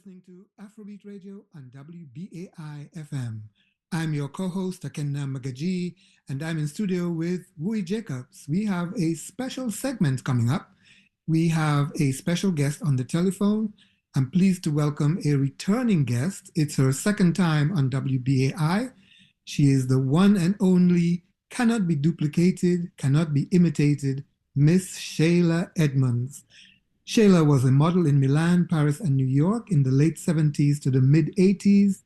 listening to Afrobeat Radio on WBAI FM. I'm your co-host, Akenna Magaji, and I'm in studio with Wui Jacobs. We have a special segment coming up. We have a special guest on the telephone. I'm pleased to welcome a returning guest. It's her second time on WBAI. She is the one and only, cannot be duplicated, cannot be imitated, Miss Shailah Edmonds. Shailah was a model in Milan, Paris, and New York in the late 70s to the mid 80s.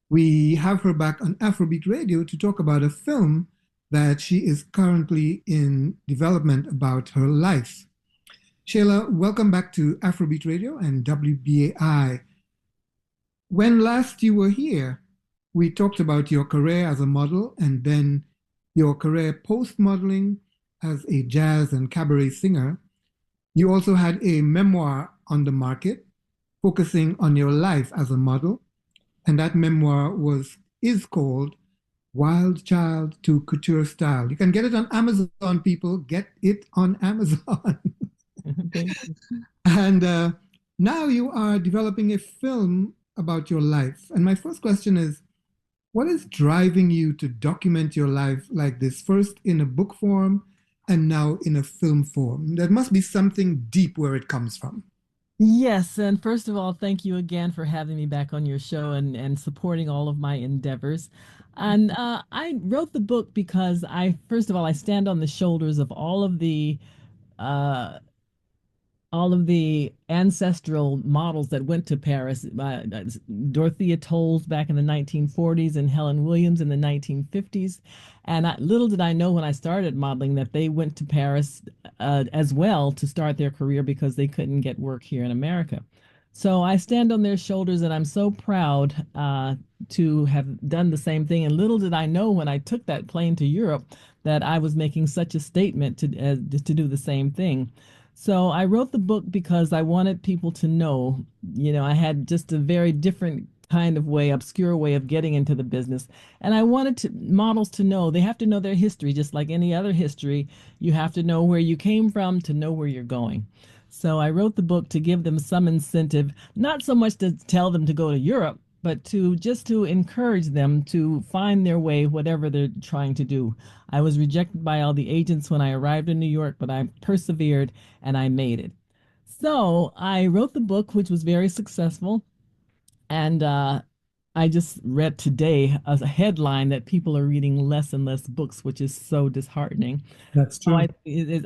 We have her back on Afrobeat Radio to talk about a film that she is currently in development about her life. Shailah, welcome back to Afrobeat Radio and WBAI. When last you were here, we talked about your career as a model and then your career post-modeling as a jazz and cabaret singer. You also had a memoir on the market focusing on your life as a model, and that memoir is called Wild Child to Couture Style. You can get it on Amazon, people. Get it on Amazon. And now you are developing a film about your life. And my first question is, what is driving you to document your life like this, first in a book form and now in a film form? There must be something deep where it comes from. Yes, and first of all, thank you again for having me back on your show and supporting all of my endeavors. And I wrote the book because first of all, I stand on the shoulders of uh, all of the ancestral models that went to Paris. Dorothea Tolles back in the 1940s and Helen Williams in the 1950s. And little did I know when I started modeling that they went to Paris as well to start their career because they couldn't get work here in America. So I stand on their shoulders and I'm so proud to have done the same thing. And little did I know when I took that plane to Europe that I was making such a statement to do the same thing. So I wrote the book because I wanted people to know, I had just a very different kind of way, obscure way of getting into the business. And I wanted models to know they have to know their history, just like any other history. You have to know where you came from to know where you're going. So I wrote the book to give them some incentive, not so much to tell them to go to Europe, but to encourage them to find their way, whatever they're trying to do. I was rejected by all the agents when I arrived in New York, but I persevered and I made it. So I wrote the book, which was very successful. And I just read today as a headline that people are reading less and less books, which is so disheartening. That's So true.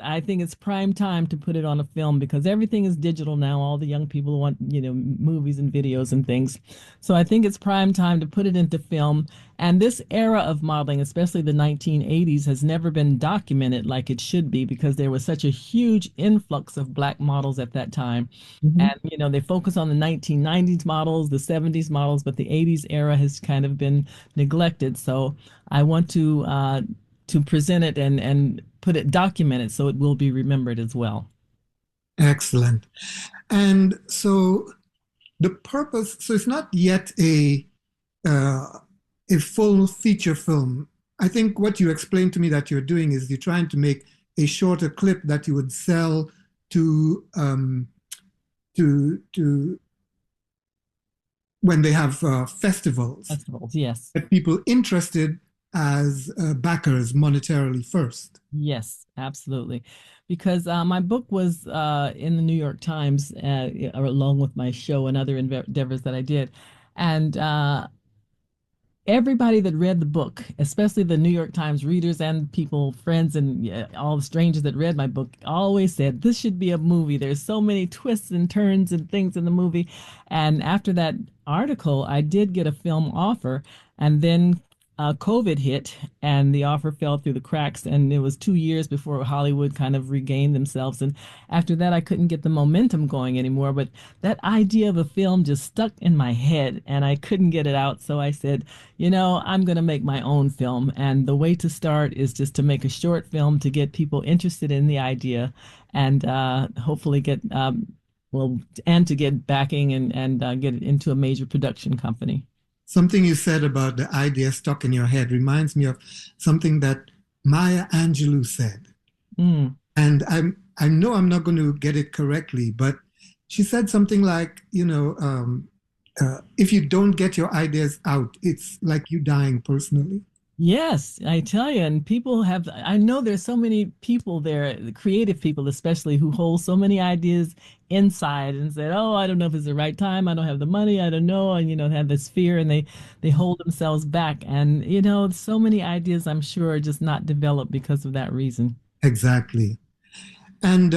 I think it's prime time to put it on a film because everything is digital now. All the young people want, movies and videos and things. So I think it's prime time to put it into film. And this era of modeling, especially the 1980s, has never been documented like it should be because there was such a huge influx of Black models at that time. Mhm. And, they focus on the 1990s models, the 70s models, but the 80s era has kind of been neglected. So I want to present it and put it documented so it will be remembered as well. Excellent. And so the purpose, so it's not yet uh, a full feature film. I think what you explained to me that you're doing is you're trying to make a shorter clip that you would sell to to when they have festivals, Festivals, yes. get people interested as backers monetarily first. Yes, absolutely. Because my book was in the New York Times along with my show and other endeavors that I did. And everybody that read the book, especially the New York Times readers and people, friends, and all the strangers that read my book, always said this should be a movie. There's so many twists and turns and things in the movie. And after that article, I did get a film offer, and then COVID hit, and the offer fell through the cracks. And it was 2 years before Hollywood kind of regained themselves. And after that, I couldn't get the momentum going anymore. But that idea of a film just stuck in my head, and I couldn't get it out. So I said, I'm going to make my own film. And the way to start is just to make a short film to get people interested in the idea and hopefully well, and to get backing and get it into a major production company. Something you said about the idea stuck in your head reminds me of something that Maya Angelou said. Mm, And I know I'm not going to get it correctly, but she said something like, if you don't get your ideas out, it's like you dying personally. Yes, I tell you, and people have, I know there's so many people there, the creative people especially, who hold so many ideas inside and said, "Oh, I don't know if it's the right time. I don't have the money. I don't know." And, have this fear and they hold themselves back. And, so many ideas I'm sure are just not developed because of that reason. Exactly. And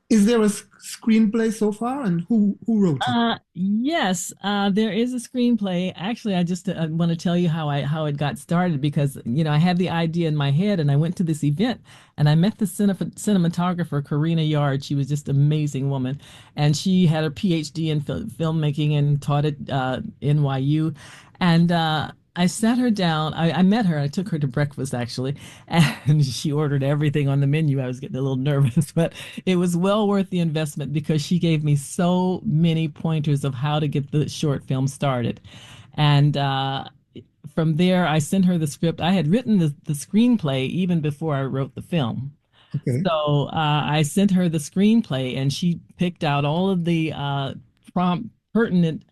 is there a screenplay so far, and who wrote it? Yes, there is a screenplay. Actually, I just want to tell you how it got started because I had the idea in my head, and I went to this event, and I met the cinematographer Karina Yard. She was just an amazing woman, and she had a PhD in filmmaking and taught at NYU, and I sat her down. I met her. I took her to breakfast actually, and she ordered everything on the menu. I was getting a little nervous, but it was well worth the investment because she gave me so many pointers of how to get the short film started. And from there, I sent her the script. I had written the screenplay even before I wrote the film. Okay, So I sent her the screenplay, and she picked out all of the pertinent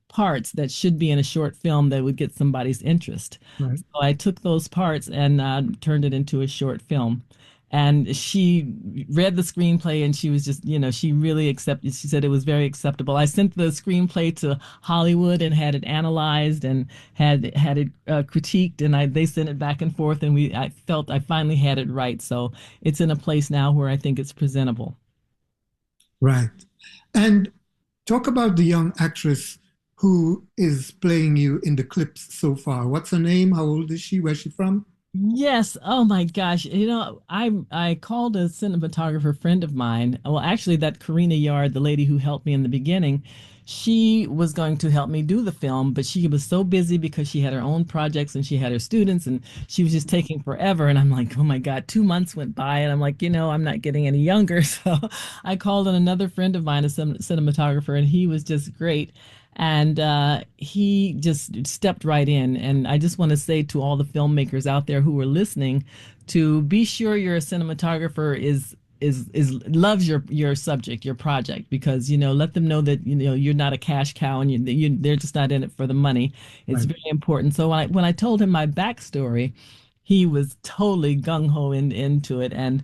parts that should be in a short film that would get somebody's interest. right. So I took those parts and turned it into a short film. And she read the screenplay and she was just, she really accepted, she said it was very acceptable. I sent the screenplay to Hollywood and had it analyzed and had it critiqued, and they sent it back and forth, and I felt I finally had it right. So it's in a place now where I think it's presentable. Right. And talk about the young actress who is playing you in the clips so far. What's her name? How old is she? Where's she from? Yes. Oh my gosh. I called a cinematographer friend of mine. Well, actually, that Karina Yard, the lady who helped me in the beginning, she was going to help me do the film, but she was so busy because she had her own projects and she had her students, and she was just taking forever. And I'm like, oh my God, 2 months went by, and I'm like, I'm not getting any younger. So I called on another friend of mine, a cinematographer, and he was just great. And he just stepped right in. And I just want to say to all the filmmakers out there who are listening, to be sure your cinematographer is loves your subject, your project, because let them know that you're not a cash cow, and they're just not in it for the money. It's Right. very important. So when I told him my backstory, he was totally gung ho into it, and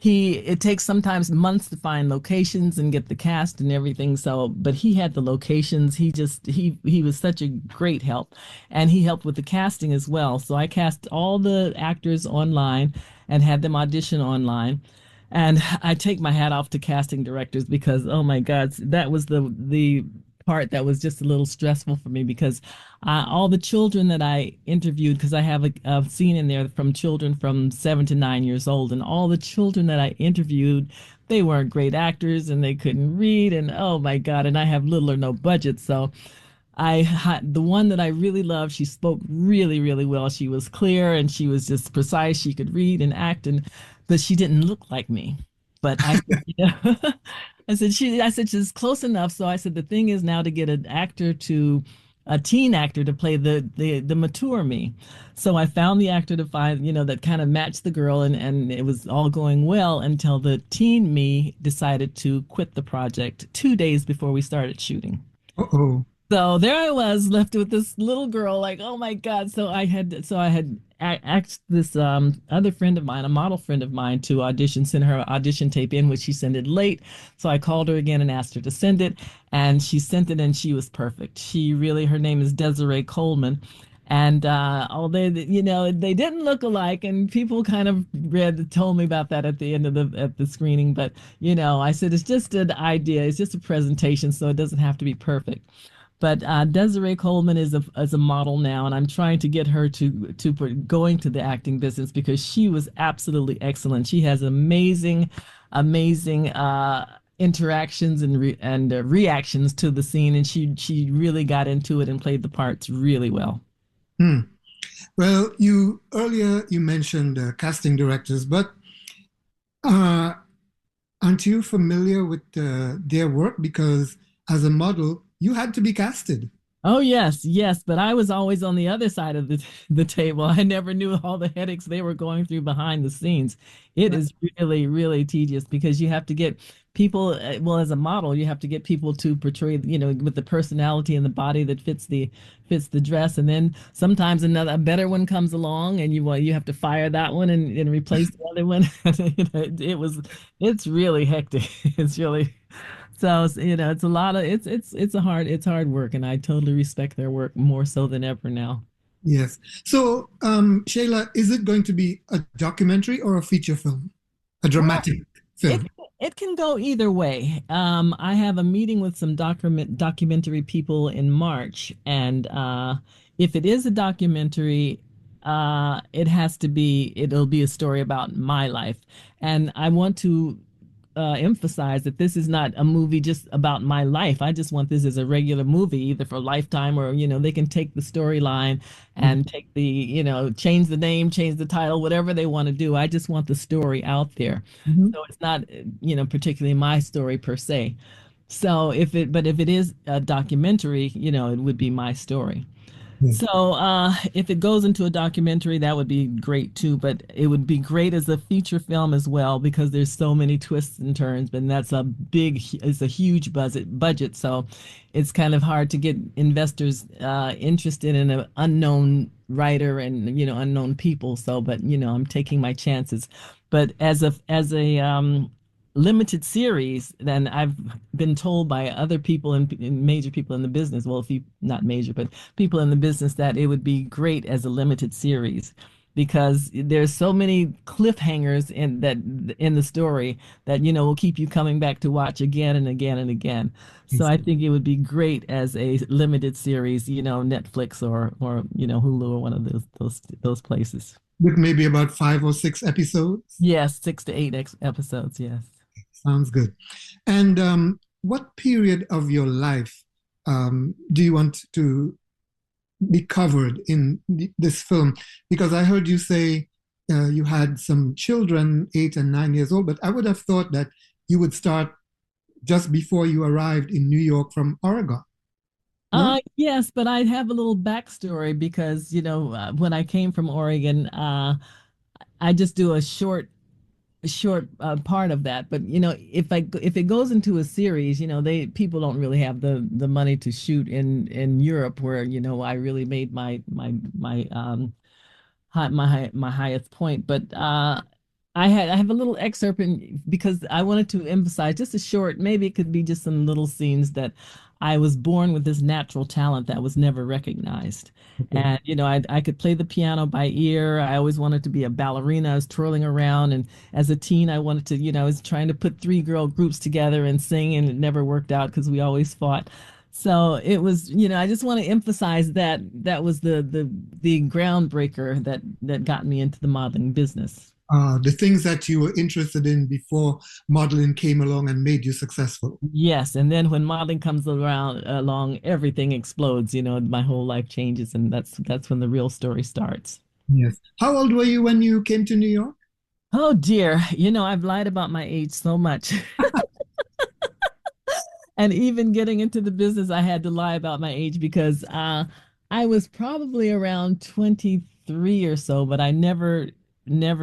it takes sometimes months to find locations and get the cast and everything. So, but he had the locations. He was such a great help, and he helped with the casting as well. So I cast all the actors online and had them audition online. And I take my hat off to casting directors because, oh my God, that was the part that was just a little stressful for me because all the children that I interviewed, because I have a scene in there from children from 7 to 9 years old, and all the children that I interviewed, they weren't great actors and they couldn't read, and oh my God, and I have little or no budget, so I had the one that I really loved. She spoke really, really well. She was clear and she was just precise. She could read and act, and but she didn't look like me. But I said, I said she's close enough. So I said the thing is now to get a teen actor to play the mature me. So I found the actor to find, that kind of matched the girl, and it was all going well until the teen me decided to quit the project 2 days before we started shooting. Uh-oh. So there I was left with this little girl, like, oh my God. So I had asked this other friend of mine, a model friend of mine, to audition, send her audition tape in, which she sent it late. So I called her again and asked her to send it, and she sent it, and she was perfect. Her name is Desiree Coleman. And although they didn't look alike, and people kind of told me about that at the end of the screening, but I said it's just an idea, it's just a presentation, so it doesn't have to be perfect. But Desiree Coleman is a model now, and I'm trying to get her to going to the acting business because she was absolutely excellent. She has amazing interactions and reactions to the scene, and she really got into it and played the parts really well. Hmm. Well, you earlier you mentioned casting directors, but uh, aren't you familiar with their work? Because as a model, you had to be casted. Oh yes, yes, but I was always on the other side of the table. I never knew all the headaches they were going through behind the scenes. It Right. is really, really tedious because you have to get people, well, as a model, you have to get people to portray, with the personality and the body that fits the dress, and then sometimes another a better one comes along, and you have to fire that one and replace the other one. It's really hectic. It's really. So, it's a lot of it's hard work, and I totally respect their work more so than ever now. Yes. So, Shayla, is it going to be a documentary or a feature film? A Well, dramatic it film? it can go either way. I have a meeting with some documentary people in March, and if it is a documentary, it'll be a story about my life, and I want to emphasize that this is not a movie just about my life. I just want this as a regular movie, either for Lifetime or, they can take the storyline and take change the name, change the title, whatever they want to do. I just want the story out there. Mhm. So it's not, particularly my story per se. But if it is a documentary, it would be my story. Yes. So, if it goes into a documentary, that would be great too, but it would be great as a feature film as well because there's so many twists and turns, and it's a huge budget, so it's kind of hard to get investors interested in an unknown writer and unknown people. So, but I'm taking my chances. But as a limited series, then I've been told by other people and major people in the business, well, if you not major, but people in the business, that it would be great as a limited series because there's so many cliffhangers in the story that will keep you coming back to watch again and again and again. So Yes. I think it would be great as a limited series, Netflix or Hulu or one of those places. With maybe about 5 or 6 episodes. Yes, 6 to 8 episodes. Yes. Sounds good. And what period of your life do you want to be covered in this film? Because I heard you say you had some children, 8 and 9 years old, but I would have thought that you would start just before you arrived in New York from Oregon. No? Yes, but I have a little backstory because, when I came from Oregon, I just do a short part of that. But if it goes into a series, they people don't really have the money to shoot in Europe, where I really made my highest point. But I have a little excerpt because I wanted to emphasize just a short, maybe it could be just some little scenes that I was born with this natural talent that was never recognized. Okay. And I could play the piano by ear. I always wanted to be a ballerina. I was twirling around, and as a teen I wanted to, I was trying to put three girl groups together and sing, and it never worked out because we always fought. So it was, I just want to emphasize that that was the groundbreaker that got me into the modeling business. The things that you were interested in before modeling came along and made you successful. Yes, and then when modeling comes along, everything explodes. My whole life changes, and that's when the real story starts. Yes. How old were you when you came to New York? Oh dear, I've lied about my age so much. And even getting into the business, I had to lie about my age because I was probably around 23 or so, but I never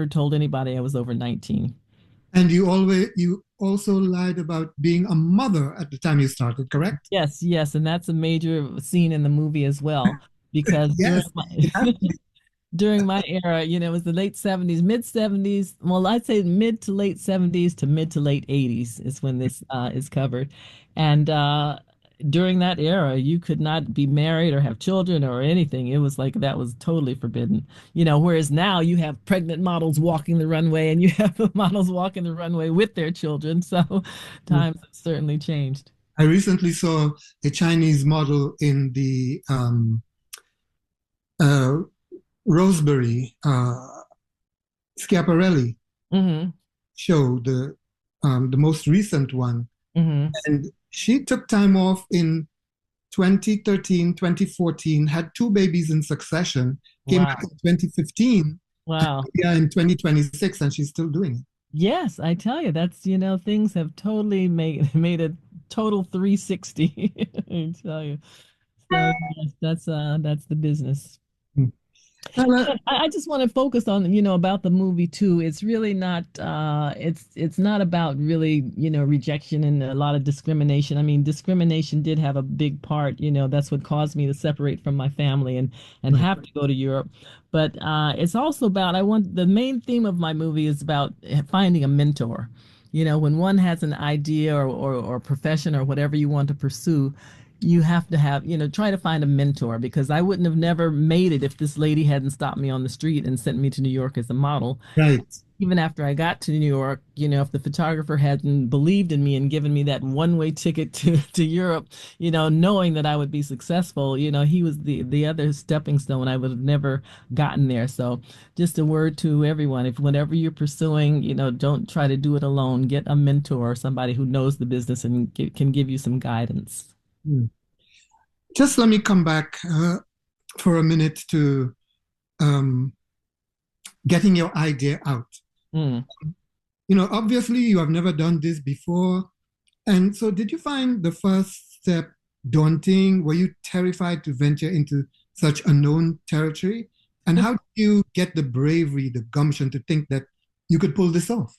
told anybody I was over 19. And you also lied about being a mother at the time you started, correct? Yes, yes, and that's a major scene in the movie as well because during Yes. my It has to be. during my era, it was the late 70s, mid 70s. Well, I'd say mid to late 70s to mid to late 80s is when this is covered. And during that era, you could not be married or have children or anything. It was like that was totally forbidden. Whereas now you have pregnant models walking the runway and you have models walking the runway with their children. So times have certainly changed. I recently saw a Chinese model in the uh, Roseberry Schiaparelli Hmm. show, the most recent one. Hmm. And she took time off in 2013, 2014, had two babies in succession, came back Wow. in 2015, Wow. yeah, in 2026, and she's still doing it. Yes, I tell you, that's, things have totally made made a total 360. I tell you. So yes, that's the business. Mm. Well, I just want to focus on, about the movie too. It's really not it's not about really, rejection and a lot of discrimination. I mean, discrimination did have a big part, that's what caused me to separate from my family and right, have to go to Europe. But it's also about I want the main theme of my movie is about finding a mentor. When one has an idea or profession or whatever you want to pursue, you have to have, try to find a mentor because I wouldn't have never made it if this lady hadn't stopped me on the street and sent me to New York as a model. right. Even after I got to New York, if the photographer hadn't believed in me and given me that one-way ticket to Europe, knowing that I would be successful, he was the other stepping stone. I would have never gotten there. So just a word to everyone, if whatever you're pursuing, don't try to do it alone. Get a mentor or somebody who knows the business and can give you some guidance. Mm. Just let me come back for a minute to um, getting your idea out. Mm. Obviously, you have never done this before. And so, did you find the first step daunting? Were you terrified to venture into such unknown territory? And how did you get the bravery, the gumption to think that you could pull this off?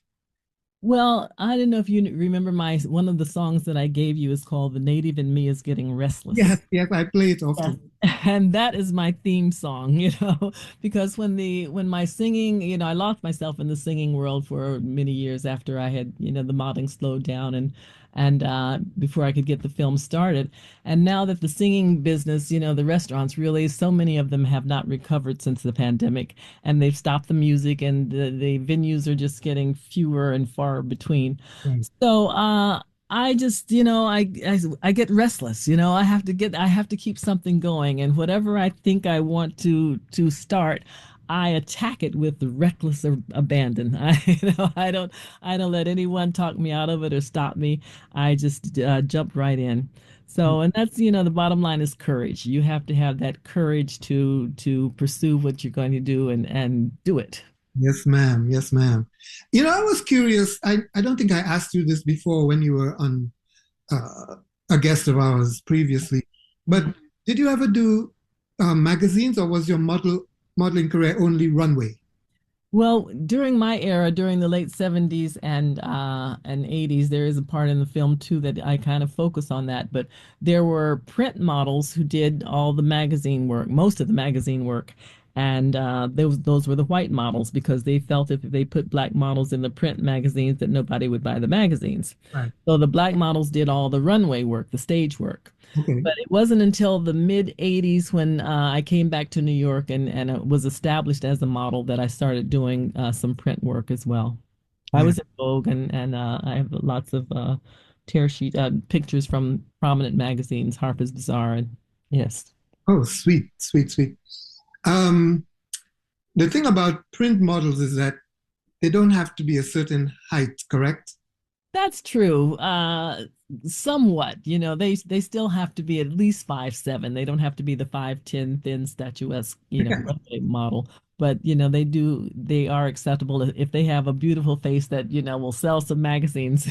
Well, I don't know if you remember my one of the songs that I gave you is called "The Native in Me is Getting Yes, Restless." yes, I play it Yes. often. And that is my theme song, because when my singing, I lost myself in the singing world for many years after I had, the modeling slowed down and before I could get the film started. And now that the singing business, the restaurants really, so many of them have not recovered since the pandemic, and they've stopped the music, and the venues are just getting fewer and far between. Right. So, I just, I get restless, I have to keep something going. And whatever I think I want to start, I attack it with reckless abandon. I don't let anyone talk me out of it or stop me. I just jump right in. So, and that's, the bottom line is courage. You have to have that courage to pursue what you're going to do and do it. Yes, ma'am. Yes, ma'am. I was curious. I don't think I asked you this before when you were on uh, a guest of ours previously, but Mhm. did you ever do magazines, or was your modeling career only runway? Well, during my era, during the late 70s and 80s, there is a part in the film too that I kind of focus on that. But there were print models who did all the magazine work, most of the magazine work. And those were the white models because they felt if they put black models in the print magazines that nobody would buy the magazines. Right. So the black models did all the runway work, the stage work. Okay. But it wasn't until the mid 80s when I came back to New York and was established as a model that I started doing some print work as well. I Yeah. was in Vogue and I have lots of tear sheet pictures from prominent magazines, Harper's Bazaar, and yes. Oh, sweet, sweet, sweet. Um, the thing about print models is that they don't have to be a certain height, correct? That's true. Somewhat, they still have to be at least 5'7". They don't have to be the 5'10" thin statuesque, runway model. But they are acceptable if they have a beautiful face that, will sell some magazines.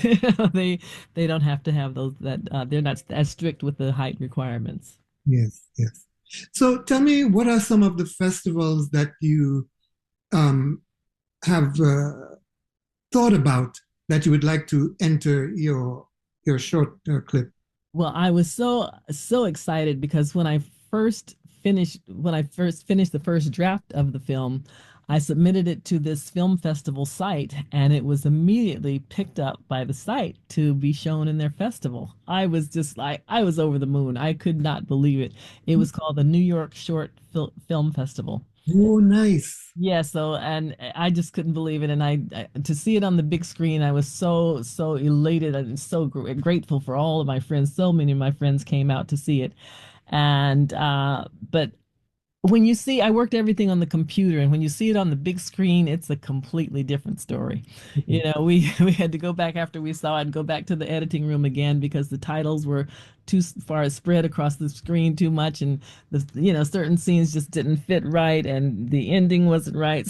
They they don't have to have those that they're not as strict with the height requirements. Yes, yes. So tell me, what are some of the festivals that you um, have thought about that you would like to enter your short clip? Well, I was so excited because when I first finished the first draft of the film, I submitted it to this film festival site and it was immediately picked up by the site to be shown in their festival. I was just like I was over the moon. I could not believe it. It was called the New York Film Festival. Oh, nice. Yeah, so and I just couldn't believe it, and to see it on the big screen, I was so elated and so grateful for all of my friends. So many of my friends came out to see it, and but when you see, I worked everything on the computer, and when you see it on the big screen, it's a completely different story. Okay. We had to go back after we saw it and go back to the editing room again because the titles were too far spread across the screen too much, and certain scenes just didn't fit right, and the ending wasn't right.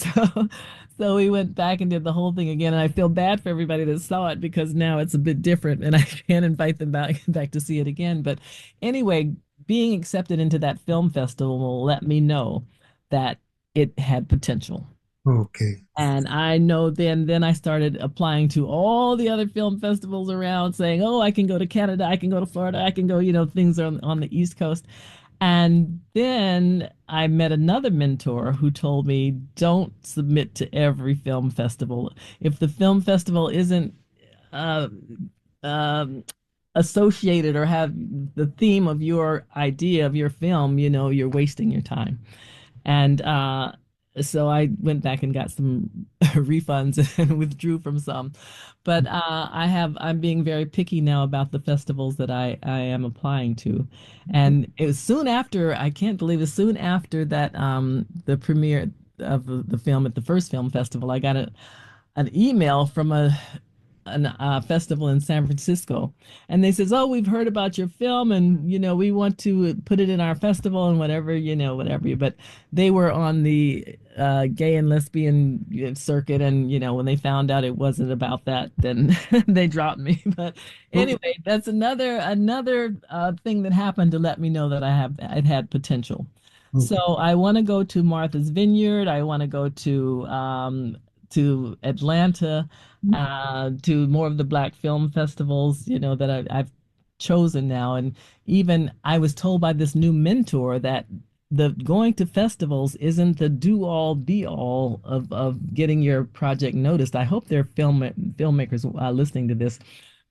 So we went back and did the whole thing again, and I feel bad for everybody that saw it because now it's a bit different, and I can't invite them back to see it again. But anyway, being accepted into that film festival let me know that it had potential. Okay. And I know then I started applying to all the other film festivals around saying, "Oh, I can go to Canada, I can go to Florida, I can go, things on the East Coast." And then I met another mentor who told me, "Don't submit to every film festival. If the film festival isn't uh, um, associated or have the theme of your idea of your film, you're wasting your time." And so I went back and got some refunds and withdrew from some. But I'm being very picky now about the festivals that I am applying to. And it was soon after, I can't believe it, soon after that the premiere of the film at the first film festival, I got an email from an festival in San Francisco, and they says, "Oh, we've heard about your film, and we want to put it in our festival and whatever, whatever." But they were on the gay and lesbian circuit, and when they found out it wasn't about that, then they dropped me. But Okay. anyway, that's another thing that happened to let me know that it had potential. So Okay. I want to go to Martha's Vineyard. I want to go to Atlanta, to more of the Black film festivals, that I've chosen now. And even I was told by this new mentor that the going to festivals isn't the do all be all of getting your project noticed. I hope there are filmmakers listening to this,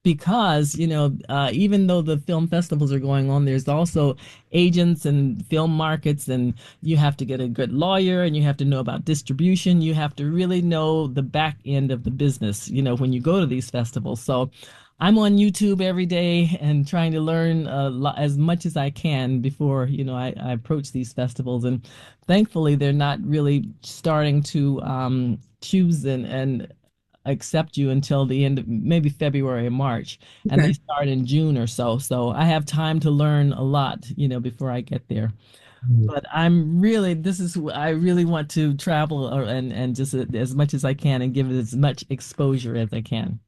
because even though the film festivals are going on, there's also agents and film markets, and you have to get a good lawyer, and you have to know about distribution. You have to really know the back end of the business, when you go to these festivals. So I'm on YouTube every day and trying to learn as much as I can before I approach these festivals. And thankfully they're not really starting to choose and accept you until the end of maybe February or March, and they Okay. start in June or so. So I have time to learn a lot, before I get there. But I really want to travel, and just as much as I can and give it as much exposure as I can.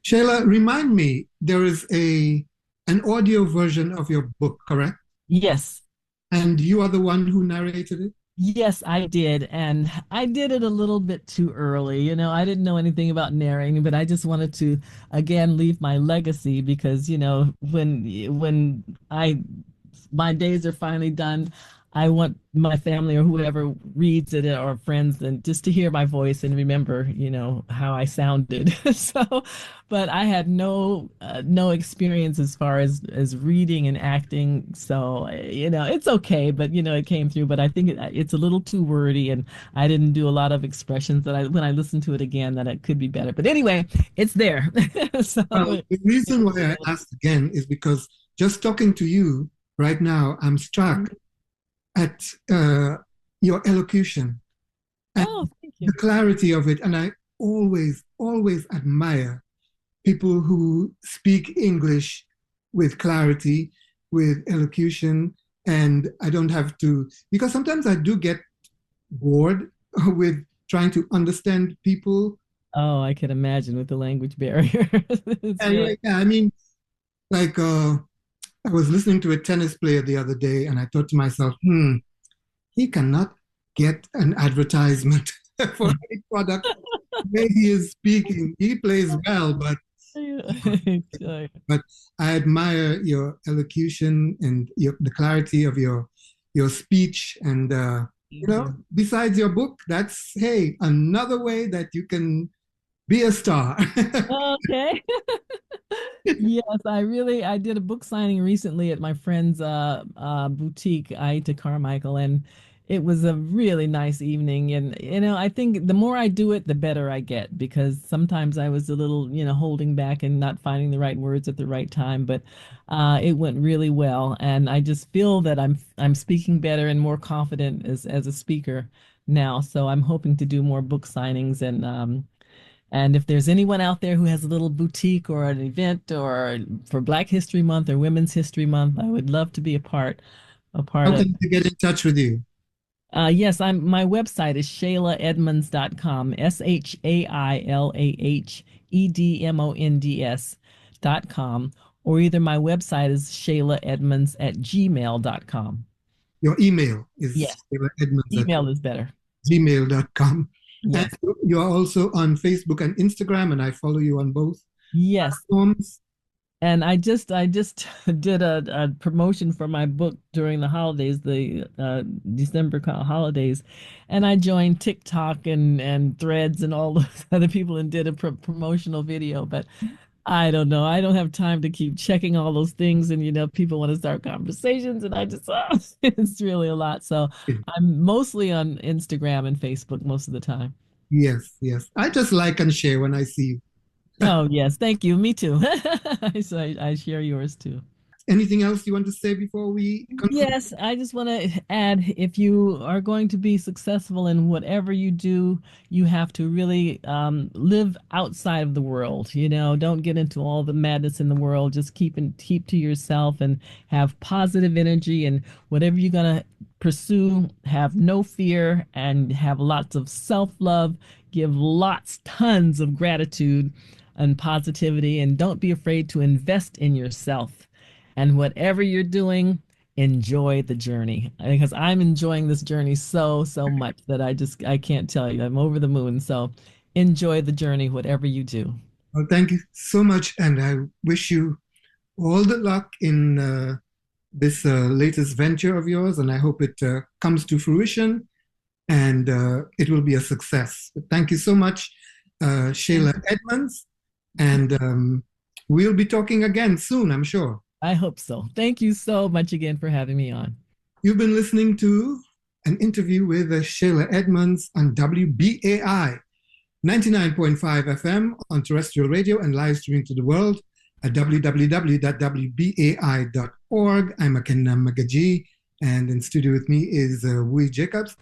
Shayla, remind me, there is an audio version of your book, correct? Yes. And you are the one who narrated it? Yes, I did. And I did it a little bit too early. I didn't know anything about narrating, but I just wanted to, again, leave my legacy, because, when my days are finally done, I want my family or whoever reads it or friends and just to hear my voice and remember, how I sounded. So, but I had no experience as far as reading and acting. So, it's okay, but it came through. But I think it's a little too wordy, and I didn't do a lot of expressions that when I listened to it again, that it could be better. But anyway, it's there. So, Well, the reason why I asked again is because just talking to you right now, I'm struck at your elocution and oh, thank the you. clarity of it. And I always, always admire people who speak English with clarity, with elocution. And I don't have to, because sometimes I do get bored with trying to understand people. Oh, I can imagine with the language barrier. It's And really, yeah, I mean, like I was listening to a tennis player the other day, and I thought to myself, he cannot get an advertisement for any product where he is speaking. He plays well, but I admire your elocution and the clarity of your speech. And thank you. besides your book, that's hey another way that you can be a star. Okay. Yes, I did a book signing recently at my friend's boutique, Aita Carmichael, and it was a really nice evening. And I think the more I do it, the better I get, because sometimes I was a little, holding back and not finding the right words at the right time, but it went really well, and I just feel that I'm speaking better and more confident as a speaker now. So I'm hoping to do more book signings, and if there's anyone out there who has a little boutique or an event or for Black History Month or Women's History Month, I would love to be a part How of. can we get in touch with you? Yes, my website is ShailahEdmonds.com, ShailahEdmonds.com, or either my website is ShailahEdmonds@gmail.com. Your email is Yes, Shailah Edmonds at email is better. gmail.com. And Yes. you're also on Facebook and Instagram, and I follow you on both Yes. platforms. And I just did a promotion for my book during the holidays, the December holidays, and I joined TikTok and Threads and all those other people and did a promotional video. But I don't know, I don't have time to keep checking all those things, and people want to start conversations, and I just it's really a lot. So I'm mostly on Instagram and Facebook most of the time. Yes, yes. I just like and share when I see you. Oh yes, thank you. Me too. So I share yours too. Anything else you want to say before we conclude? Yes, I just want to add, if you are going to be successful in whatever you do, you have to really live outside of the world. Don't get into all the madness in the world. Just keep to yourself and have positive energy, and whatever you're gonna pursue, have no fear and have lots of self-love. Give tons of gratitude and positivity, and don't be afraid to invest in yourself. And whatever you're doing, enjoy the journey, because I'm enjoying this journey so much that I can't tell you. I'm over the moon. So enjoy the journey, whatever you do. Well, thank you so much, and I wish you all the luck in this latest venture of yours, and I hope it comes to fruition and it will be a success. Thank you so much, Shailah Edmonds, and we'll be talking again soon, I'm sure. I hope so. Thank you so much again for having me on. You've been listening to an interview with Shailah Edmonds on WBAI 99.5 FM on terrestrial radio and live streaming to the world at www.wbai.org. I'm Akenna Magaji, and in studio with me is Wui Jacobs.